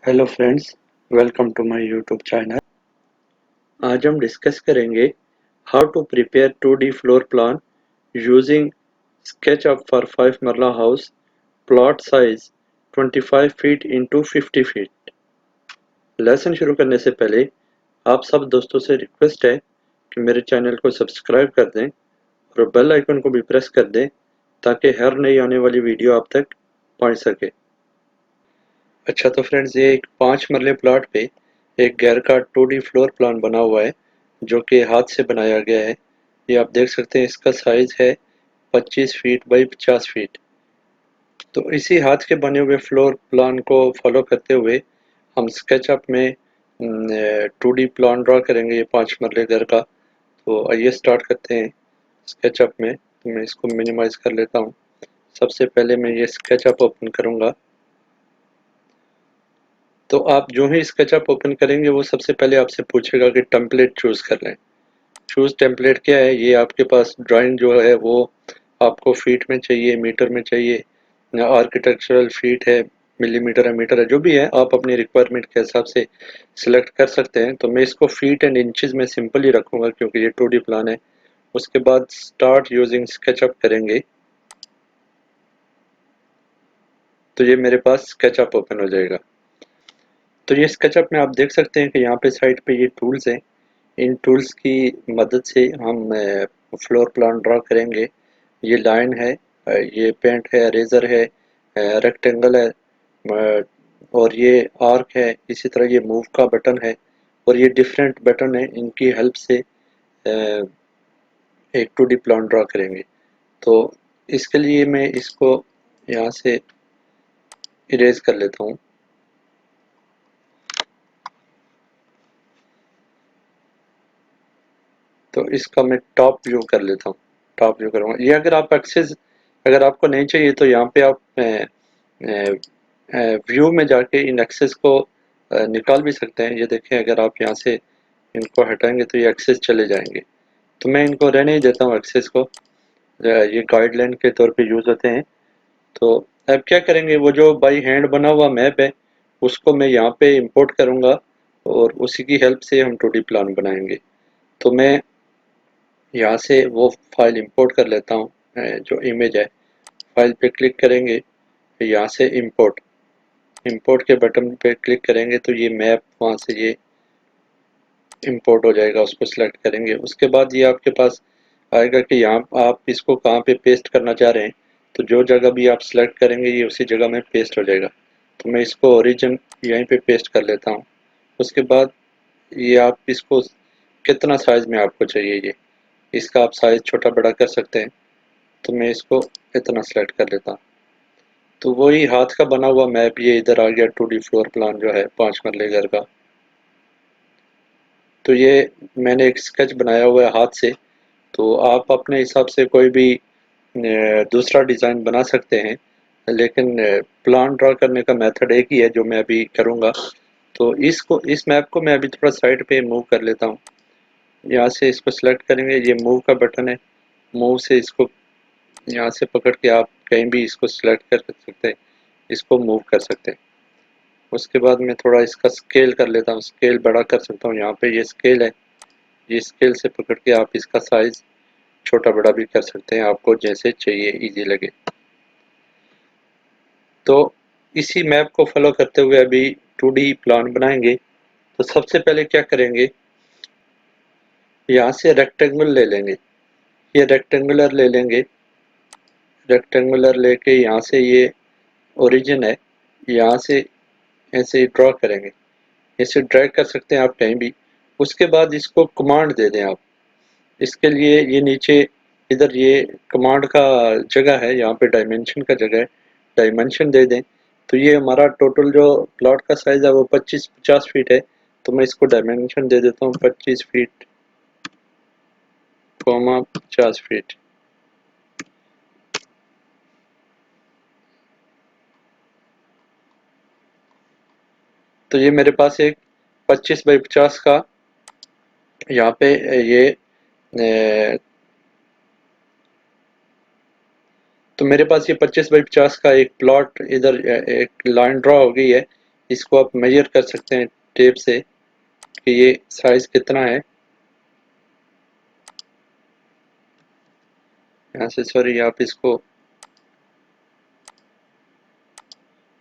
Hello friends, welcome to my YouTube channel. आज हम discuss करेंगे how to prepare 2D floor plan using SketchUp for 5 marla house, plot size 25 feet into 50 feet. Lesson शुरू करने से पहले आप सब दोस्तों से रिक्वेस्ट है कि मेरे चैनल को सब्सक्राइब कर दें और बेल आइकन को भी प्रेस कर दें ताकि हर नई आने वाली वीडियो आप तक पहुंच सके। अच्छा तो फ्रेंड्स, ये एक 5 मरले प्लॉट पे एक घर का 2D फ्लोर प्लान बना हुआ है जो कि हाथ से बनाया गया है। ये आप देख सकते हैं, इसका साइज है 25 फीट बाई 50 फीट। तो इसी हाथ के बने हुए फ्लोर प्लान को फॉलो करते हुए हम स्केचअप में 2D प्लान ड्रा करेंगे ये 5 मरले घर का। तो आइए स्टार्ट करते हैं स्केचअप में। तो मैं इसको मिनिमाइज कर लेता हूँ। सबसे पहले मैं ये स्केचअप ओपन करूँगा। तो आप जो ही स्केचअप ओपन करेंगे वो सबसे पहले आपसे पूछेगा कि टेम्पलेट चूज कर लें। चूज टेम्पलेट क्या है, ये आपके पास ड्राइंग जो है वो आपको फीट में चाहिए, मीटर में चाहिए, आर्किटेक्चरल फीट है, मिलीमीटर है, मीटर है, जो भी है आप अपनी रिक्वायरमेंट के हिसाब से सिलेक्ट कर सकते हैं। तो मैं इसको फीट एंड इंचेस में सिंपल ही रखूंगा क्योंकि ये 2D प्लान है। उसके बाद स्टार्ट यूजिंग स्केचअप करेंगे तो ये मेरे पास स्केचअप ओपन हो जाएगा। तो ये स्केचअप में आप देख सकते हैं कि यहाँ पे साइड पे ये टूल्स हैं। इन टूल्स की मदद से हम फ्लोर प्लान ड्रा करेंगे। ये लाइन है, ये पेंट है, रेजर है, रेक्टेंगल है, और ये आर्क है। इसी तरह ये मूव का बटन है और ये डिफरेंट बटन है। इनकी हेल्प से एक 2D प्लान ड्रा करेंगे। तो इसके लिए मैं इसको यहाँ से इरेज कर लेता हूँ। तो इसका मैं टॉप व्यू कर लेता हूँ। टॉप व्यू करूँगा। ये अगर आप एक्सेस अगर आपको नहीं चाहिए तो यहाँ पे आप व्यू में जाके इन एक्सेस को निकाल भी सकते हैं। ये देखें, अगर आप यहाँ से इनको हटाएंगे तो ये एक्सेस चले जाएंगे। तो मैं इनको रहने ही देता हूँ एक्सेस को। ये गाइडलाइन के तौर पे यूज़ होते हैं। तो अब क्या करेंगे, वो जो बाई हैंड बना हुआ मैप है उसको मैं यहाँ पे इंपोर्ट करूँगा और उसी की हेल्प से हम 2D प्लान बनाएंगे। तो मैं यहाँ से वो फाइल इंपोर्ट कर लेता हूँ। जो इमेज है, फाइल पे क्लिक करेंगे, फिर यहाँ से इंपोर्ट इंपोर्ट के बटन पे क्लिक करेंगे तो ये मैप वहाँ से ये इंपोर्ट हो जाएगा। उसको सिलेक्ट करेंगे, उसके बाद ये आपके पास आएगा कि यहाँ आप इसको कहाँ पे पेस्ट करना चाह रहे हैं। तो जो जगह भी आप सिलेक्ट करेंगे ये उसी जगह में पेस्ट हो जाएगा। तो मैं इसको ओरिजिन यहीं पे पेस्ट कर लेता हूँ। उसके बाद ये आप इसको कितना साइज में आपको चाहिए, ये इसका आप साइज छोटा बड़ा कर सकते हैं। तो मैं इसको इतना सेलेक्ट कर लेता हूँ। तो वही हाथ का बना हुआ मैप ये इधर आ गया। 2D फ्लोर प्लान जो है 5 मरले घर का। तो ये मैंने एक स्केच बनाया हुआ है हाथ से। तो आप अपने हिसाब से कोई भी दूसरा डिज़ाइन बना सकते हैं, लेकिन प्लान ड्रा करने का मेथड एक ही है जो मैं अभी करूँगा। तो इस मैप को मैं अभी थोड़ा साइड पे मूव कर लेता हूँ। यहाँ से इसको सिलेक्ट करेंगे, ये मूव का बटन है। मूव से इसको यहाँ से पकड़ के आप कहीं भी इसको सिलेक्ट कर सकते हैं, इसको मूव कर सकते हैं। उसके बाद मैं थोड़ा इसका स्केल कर लेता हूँ, स्केल बड़ा कर सकता हूँ। यहाँ पे ये स्केल है, ये स्केल से पकड़ के आप इसका साइज छोटा बड़ा भी कर सकते हैं, आपको जैसे चाहिए, इजी लगे। तो इसी मैप को फॉलो करते हुए अभी 2D प्लान बनाएंगे। तो सबसे पहले क्या करेंगे, यहाँ से रेक्टेंगल ले लेंगे, ये रेक्टेंगुलर ले लेंगे। रेक्टेंगुलर लेके यहाँ से ये ओरिजिन है, यहाँ से ऐसे ड्रॉ करेंगे। इसे ड्रैग कर सकते हैं आप कहीं भी। उसके बाद इसको कमांड दे दें आप। इसके लिए ये नीचे इधर ये कमांड का जगह है, यहाँ पे डायमेंशन का जगह है, डायमेंशन दे दें। तो ये हमारा टोटल जो प्लॉट का साइज है वो 25-50 फीट है। तो मैं इसको डायमेंशन दे देता हूँ 25 फीट, 50 फीट। तो ये मेरे पास एक 25 बाई 50 का यहाँ पे ये तो मेरे पास ये 25 बाई 50 का एक प्लॉट इधर एक लाइन ड्रॉ हो गई है। इसको आप मेजर कर सकते हैं टेप से कि ये साइज कितना है। यहाँ से सॉरी आप इसको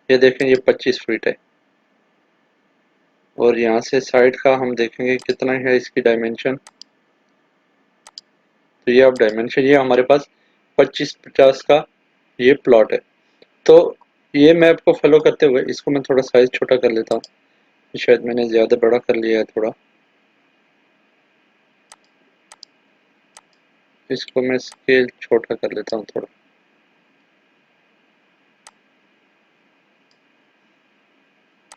ये देखें ये 25 फीट है और यहाँ से साइड का हम देखेंगे कितना है इसकी डायमेंशन। तो ये आप डायमेंशन ये हमारे पास 25-50 का ये प्लॉट है। तो ये मैप को फॉलो करते हुए इसको मैं थोड़ा साइज छोटा कर लेता हूँ, शायद मैंने ज़्यादा बड़ा कर लिया है थोड़ा। इसको मैं स्केल छोटा कर लेता हूँ थोड़ा।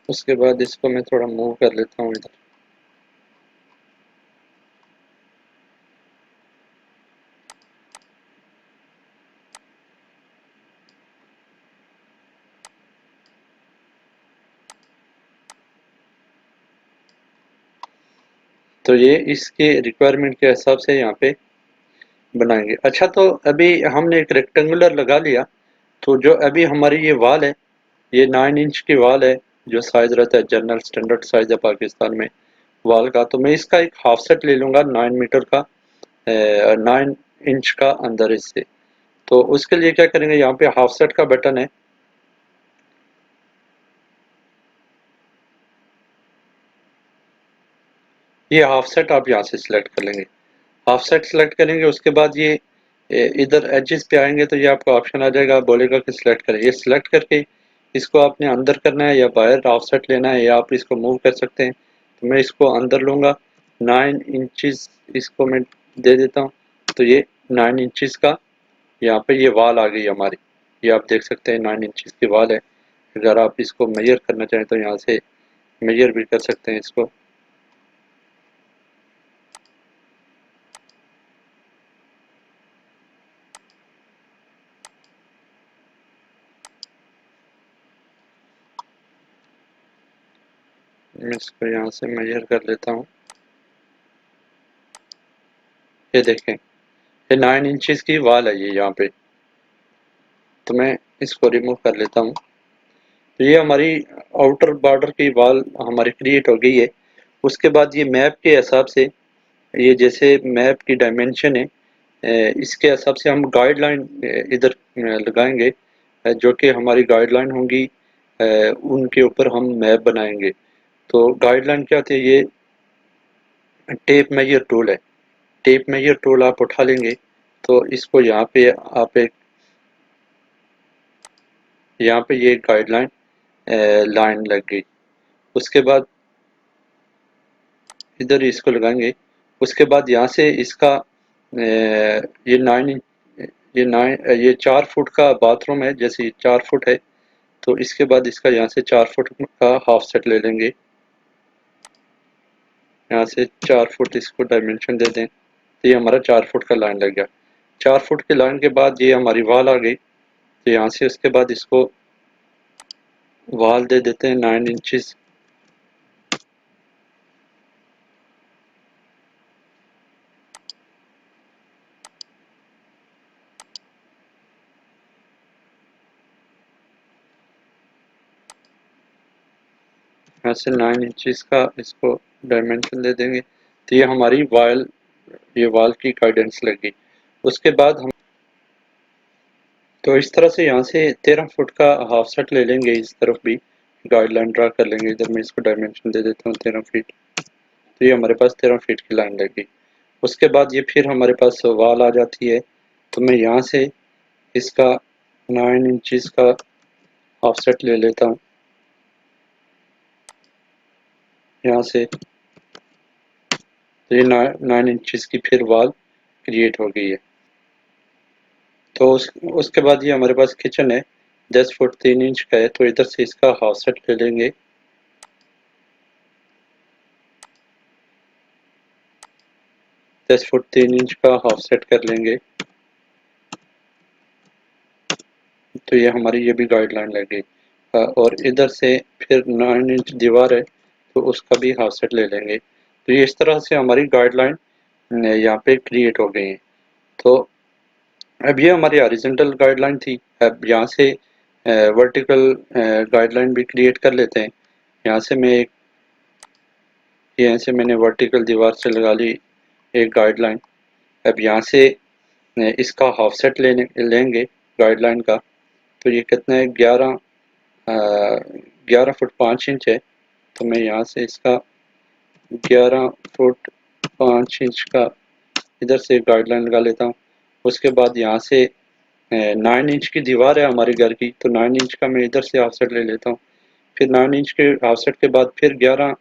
उसके बाद इसको मैं थोड़ा मूव कर लेता हूँ इधर। तो ये इसके रिक्वायरमेंट के हिसाब से यहाँ पे बनाएंगे। अच्छा तो अभी हमने एक रेक्टेंगुलर लगा लिया, तो जो अभी हमारी ये वाल है ये 9 इंच की वाल है, जो साइज रहता है जनरल स्टैंडर्ड साइज है पाकिस्तान में वाल का। तो मैं इसका एक हाफ सेट ले लूँगा 9 मीटर का, 9 इंच का अंदर इससे। तो उसके लिए क्या करेंगे, यहाँ पे हाफ सेट का बटन है, ये हाफ सेट आप यहाँ से सिलेक्ट कर लेंगे। हाफ सेट सेलेक्ट करेंगे उसके बाद ये इधर एजेस पे आएंगे तो ये आपको ऑप्शन आ जाएगा, बोलेगा कि सिलेक्ट करें। ये सिलेक्ट करके इसको आपने अंदर करना है या बाहर हाफ सेट लेना है, या आप इसको मूव कर सकते हैं। तो मैं इसको अंदर लूँगा, 9 इंचज़ इसको मैं दे देता हूँ। तो ये 9 इंचज़ का यहाँ पे ये वाल आ गई हमारी, ये आप देख सकते हैं 9 इंचज़ की वाल है। अगर आप इसको मेजर करना चाहें तो यहाँ से मेजर भी कर सकते हैं इसको। मैं इसको यहाँ से मेजर कर लेता हूँ। ये देखें ये 9 इंचज़ की वाल है ये यहाँ पे। तो मैं इसको रिमूव कर लेता हूँ। तो ये हमारी आउटर बॉर्डर की वॉल हमारी क्रिएट हो गई है। उसके बाद ये मैप के हिसाब से, ये जैसे मैप की डायमेंशन है, इसके हिसाब से हम गाइडलाइन इधर लगाएंगे, जो कि हमारी गाइडलाइन होंगी, उनके ऊपर हम मैप बनाएंगे। तो गाइडलाइन क्या होती है, ये टेप मेजर टूल है। टेप मेजर टूल आप उठा लेंगे तो इसको यहाँ पे आप एक यहाँ पे ये गाइडलाइन लाइन लग गई। उसके बाद इधर इसको लगाएंगे। उसके बाद यहाँ से इसका ये 9 ये 4 फुट का बाथरूम है, जैसे 4 फुट है तो इसके बाद इसका यहाँ से 4 फुट का हाफ सेट ले लेंगे। यहाँ से 4 फुट इसको डायमेंशन दे दें तो ये हमारा 4 फुट का लाइन लग गया। 4 फुट की लाइन के बाद ये हमारी वाल आ गई। तो यहाँ से उसके बाद इसको वाल दे देते हैं 9 इंचज़। यहाँ से 9 इंचज़ का इसको डायमेंशन दे देंगे। तो ये हमारी ये वाल की गाइडेंस लगी। उसके बाद हम तो इस तरह से यहाँ से 13 फुट का हाफ सेट ले लेंगे। इस तरफ भी गाइडलाइन ड्रा कर लेंगे। इधर मैं इसको डायमेंशन दे देता हूँ 13 फीट। तो ये हमारे पास 13 फीट की लाइन लगी। उसके बाद ये फिर हमारे पास वाल आ जाती है। तो मैं यहाँ से इसका 9 इंचज़ का हाफ सेट ले लेता हूँ। यहाँ से तो ये 9 इंचज़ की फिर वाल क्रिएट हो गई है। तो उसके बाद ये हमारे पास किचन है, 10 फुट 3 इंच का है। तो इधर से इसका हाफ सेट ले लेंगे। 10 फुट 3 इंच का हाफ सेट कर लेंगे। तो ये हमारी ये भी गाइडलाइन लग गई। और इधर से फिर 9 इंच दीवार है तो उसका भी हाफ सेट ले लेंगे। तो ये इस तरह से हमारी गाइडलाइन यहाँ पे क्रिएट हो गई है। तो अब ये हमारी हॉरिजॉन्टल गाइडलाइन थी। अब यहाँ से वर्टिकल गाइडलाइन भी क्रिएट कर लेते हैं। यहाँ से मैं एक, यहाँ से मैंने वर्टिकल दीवार से लगा ली एक गाइडलाइन। अब यहाँ से इसका हाफ सेट लेंगे गाइडलाइन का। तो ये कितना है, 11 फुट 5 इंच है। तो मैं यहाँ से इसका 11 फुट 5 इंच का इधर से गाइडलाइन लगा लेता हूँ। उसके बाद यहाँ से 9 इंच की दीवार है हमारे घर की, तो 9 इंच का मैं इधर से ऑफसेट ले लेता हूँ। फिर 9 इंच के ऑफसेट के बाद फिर 11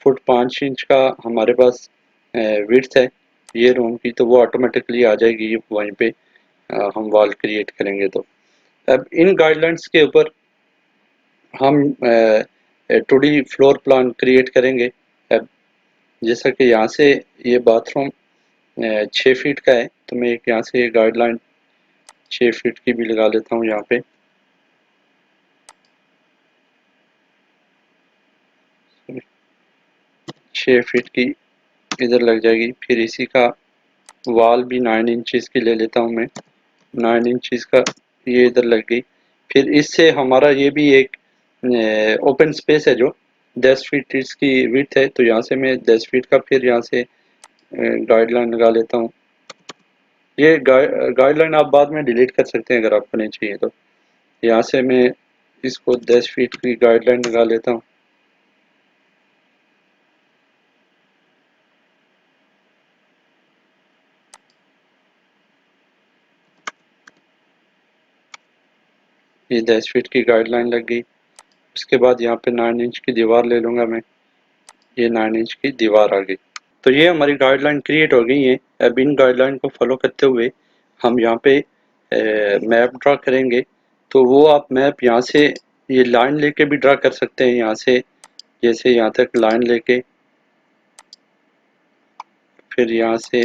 फुट 5 इंच का हमारे पास विड्थ है ये रूम की, तो वो ऑटोमेटिकली आ जाएगी वहीं पे हम वॉल क्रिएट करेंगे। तो अब इन गाइडलाइंस के ऊपर हम 2D फ्लोर प्लान क्रिएट करेंगे। अब जैसा कि यहाँ से ये बाथरूम 6 फीट का है, तो मैं एक यहाँ से गाइडलाइन 6 फीट की भी लगा लेता हूँ यहाँ पे। 6 फीट की इधर लग जाएगी। फिर इसी का वॉल भी 9 इंचेस की ले लेता हूँ मैं, 9 इंचेस का ये इधर लग गई। फिर इससे हमारा ये भी एक ओपन स्पेस है जो 10 फीट इसकी विड्थ है, तो यहाँ से मैं 10 फीट का फिर यहाँ से गाइडलाइन लगा लेता हूँ। ये गाइडलाइन आप बाद में डिलीट कर सकते हैं अगर आपको नहीं चाहिए तो। यहाँ से मैं इसको 10 फीट की गाइडलाइन लगा लेता हूँ। ये 10 फीट की गाइडलाइन लग गई। उसके बाद यहाँ पे 9 इंच की दीवार ले लूँगा मैं, ये 9 इंच की दीवार आ गई। तो ये हमारी गाइडलाइन क्रिएट हो गई है। अब इन गाइडलाइन को फॉलो करते हुए हम यहाँ पे मैप ड्रा करेंगे। तो वो आप मैप यहाँ से ये लाइन लेके भी ड्रा कर सकते हैं, यहाँ से जैसे यहाँ तक लाइन लेके, फिर यहाँ से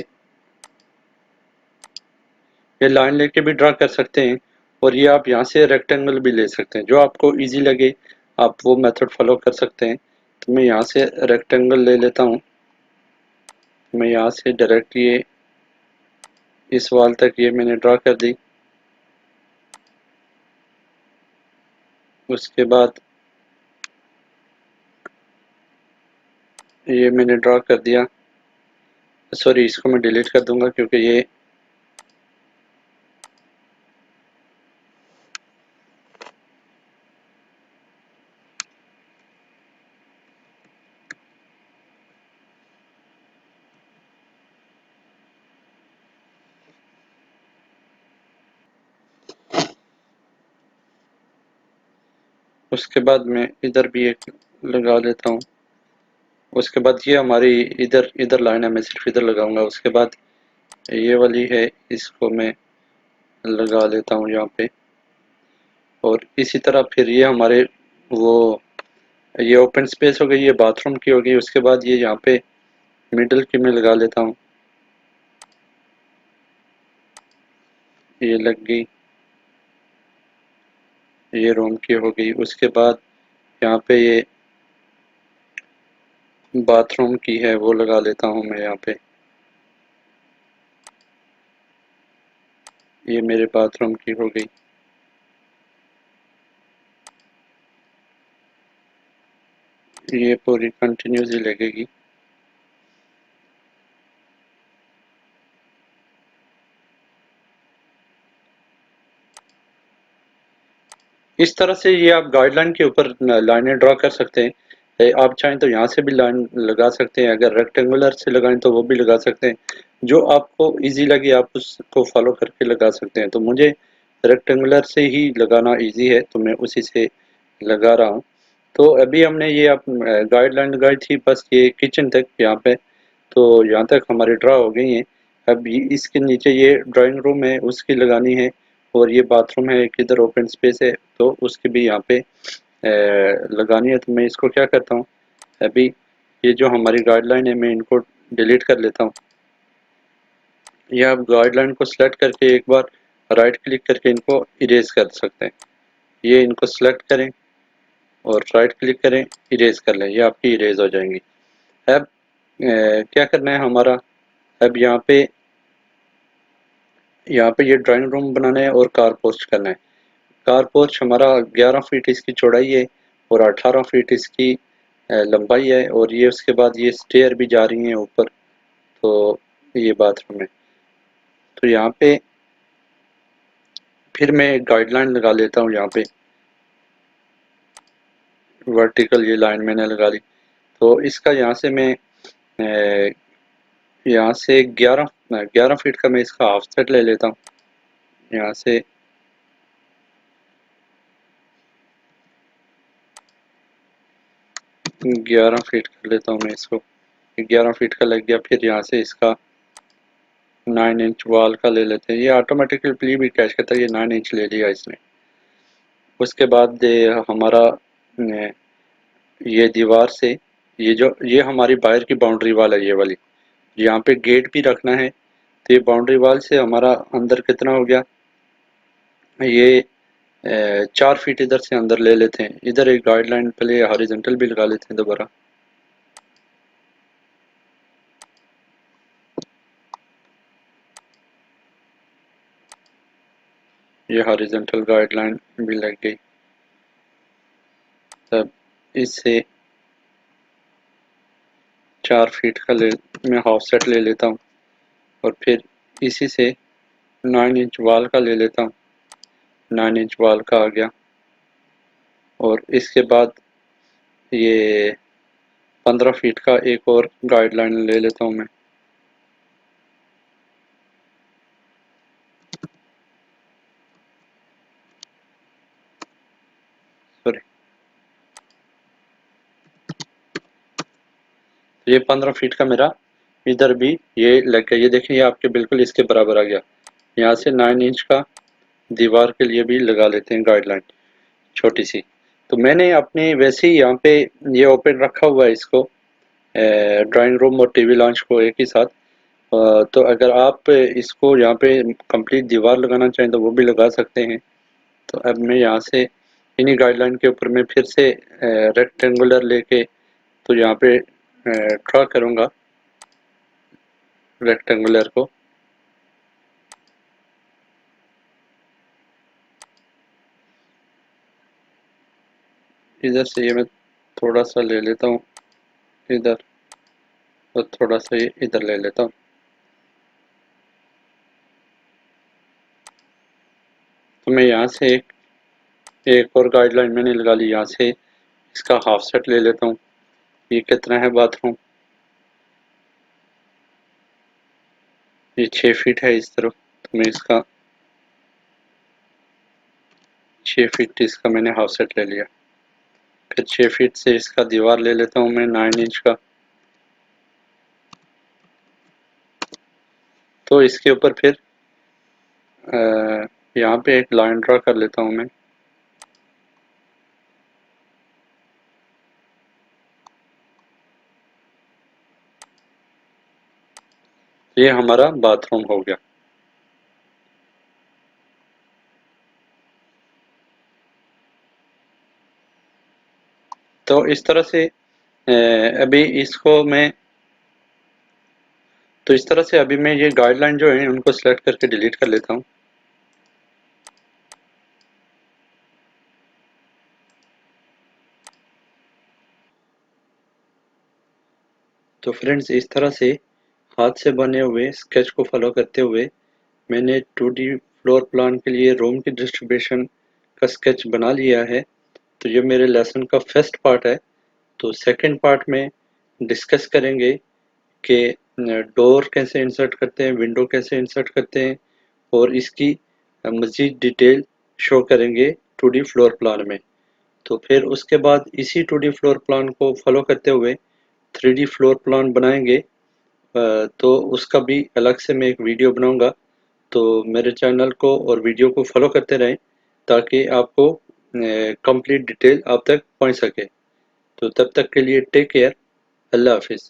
ये लाइन लेके भी ड्रा कर सकते हैं। और ये आप यहाँ से रेक्टेंगल भी ले सकते हैं, जो आपको इजी लगे आप वो मेथड फॉलो कर सकते हैं। तो मैं यहाँ से रेक्टेंगल ले लेता हूँ। मैं यहाँ से डायरेक्ट ये इस वॉल तक ये मैंने ड्रा कर दी। उसके बाद ये मैंने ड्रा कर दिया। सॉरी, इसको मैं डिलीट कर दूंगा क्योंकि ये उसके बाद मैं इधर भी एक लगा लेता हूँ। उसके बाद ये हमारी इधर इधर लाइन है, मैं सिर्फ इधर लगाऊंगा। उसके बाद ये वाली है, इसको मैं लगा लेता हूँ यहाँ पे। और इसी तरह फिर ये हमारे वो ये ओपन स्पेस हो गई, ये बाथरूम की हो गई। उसके बाद ये यहाँ पे मिडल की मैं लगा लेता हूँ, ये लग गई, ये रूम की हो गई। उसके बाद यहाँ पे ये बाथरूम की है वो लगा लेता हूँ मैं यहाँ पे, ये मेरे बाथरूम की हो गई। ये पूरी कंटिन्यूसली लगेगी। इस तरह से ये आप गाइडलाइन के ऊपर लाइनें ड्रा कर सकते हैं। आप चाहें तो यहाँ से भी लाइन लगा सकते हैं, अगर रेक्टेंगुलर से लगाएं तो वो भी लगा सकते हैं। जो आपको इजी लगे आप उसको फॉलो करके लगा सकते हैं। तो मुझे रेक्टेंगुलर से ही लगाना इजी है, तो मैं उसी से लगा रहा हूँ। तो अभी हमने ये आप गाइडलाइन लगाई थी बस ये किचन तक यहाँ पे, तो यहाँ तक हमारी ड्रा हो गई है। अब इसके नीचे ये ड्राइंग रूम है उसकी लगानी है, और ये बाथरूम है एक इधर ओपन स्पेस है, तो उसकी भी यहाँ पे लगानी है। तो मैं इसको क्या करता हूँ, अभी ये जो हमारी गाइडलाइन है मैं इनको डिलीट कर लेता हूँ। ये आप गाइडलाइन को सिलेक्ट करके एक बार राइट क्लिक करके इनको इरेज कर सकते हैं। ये इनको सिलेक्ट करें और राइट क्लिक करें, इरेज कर लें, ये आपकी इरेज हो जाएंगी। अब क्या करना है हमारा, अब यहाँ पे ये ड्राइंग रूम बनाना है और कार पोर्च करना है। कार पोर्च हमारा 11 फीट इसकी चौड़ाई है और 18 फीट इसकी लंबाई है, और ये उसके बाद ये स्टेयर भी जा रही हैं ऊपर। तो ये बाथरूम है। तो यहाँ पे फिर मैं एक गाइडलाइन लगा लेता हूँ। यहाँ पे वर्टिकल ये लाइन मैंने लगा ली। तो इसका यहाँ से मैं यहाँ से 11 फीट का मैं इसका हाफ सेट ले लेता हूँ। यहाँ से 11 फीट कर लेता हूँ मैं इसको। 11 फीट का लग गया। फिर यहाँ से इसका 9 इंच वाल का ले लेते हैं। ये ऑटोमेटिकली भी कैच करता है। ये 9 इंच ले लिया इसने। उसके बाद हमारा ये दीवार से ये हमारी बाहर की बाउंड्री वाल है, ये वाली। यहाँ पे गेट भी रखना है। तो ये बाउंड्री वाल से हमारा अंदर कितना हो गया, ये 4 फीट इधर से अंदर ले लेते हैं। इधर एक गाइडलाइन पहले हॉरिजॉन्टल भी लगा लेते हैं दोबारा। ये हॉरिजॉन्टल गाइडलाइन भी लग गई। तब इससे 4 फीट का मैं हाफ सेट ले लेता हूँ, और फिर इसी से 9 इंच वाल का ले लेता हूँ। 9 इंच वाल का आ गया। और इसके बाद ये 15 फीट का एक और गाइडलाइन ले लेता हूँ मैं। सॉरी, ये 15 फीट का मेरा इधर भी ये लग गया। ये देखिए, ये आपके बिल्कुल इसके बराबर आ गया। यहाँ से 9 इंच का दीवार के लिए भी लगा लेते हैं गाइडलाइन छोटी सी। तो मैंने अपने वैसे ही यहाँ पे ये ओपन रखा हुआ है इसको, ड्राइंग रूम और टीवी लॉन्च को एक ही साथ। तो अगर आप इसको यहाँ पे कंप्लीट दीवार लगाना चाहें तो वो भी लगा सकते हैं। तो अब मैं यहाँ से इन्हीं गाइडलाइन के ऊपर मैं फिर से रेक्टेंगुलर लेके तो यहाँ पे ड्रा करूँगा रेक्टेंगुलर को। इधर से ये मैं थोड़ा सा ले लेता हूँ इधर, और थोड़ा सा ये इधर ले लेता हूँ। तो मैं यहाँ से एक और गाइडलाइन मैंने लगा ली। यहाँ से इसका हाफ सेट ले लेता हूँ। ये कितना है बाथरूम, ये 6 फीट है इस तरफ। तो मैं इसका 6 फीट इसका मैंने हाफ सेट ले लिया। फिर 6 फीट से इसका दीवार ले लेता हूँ मैं 9 इंच का। तो इसके ऊपर फिर यहाँ पे एक लाइन ड्रा कर लेता हूँ मैं। ये हमारा बाथरूम हो गया। तो इस तरह से अभी इसको मैं तो इस तरह से अभी मैं ये गाइडलाइन जो है उनको सिलेक्ट करके डिलीट कर लेता हूँ। तो फ्रेंड्स, इस तरह से हाथ से बने हुए स्केच को फॉलो करते हुए मैंने 2D फ्लोर प्लान के लिए रूम की डिस्ट्रीब्यूशन का स्केच बना लिया है। तो ये मेरे लेसन का फर्स्ट पार्ट है। तो सेकंड पार्ट में डिस्कस करेंगे कि डोर कैसे इंसर्ट करते हैं, विंडो कैसे इंसर्ट करते हैं, और इसकी मज़ीद डिटेल शो करेंगे 2D फ्लोर प्लान में। तो फिर उसके बाद इसी 2D फ्लोर प्लान को फॉलो करते हुए 3D फ्लोर प्लान बनाएंगे। तो उसका भी अलग से मैं एक वीडियो बनाऊंगा। तो मेरे चैनल को और वीडियो को फॉलो करते रहें ताकि आपको कंप्लीट डिटेल आप तक पहुंच सके। तो तब तक के लिए टेक केयर। अल्लाह हाफिज़।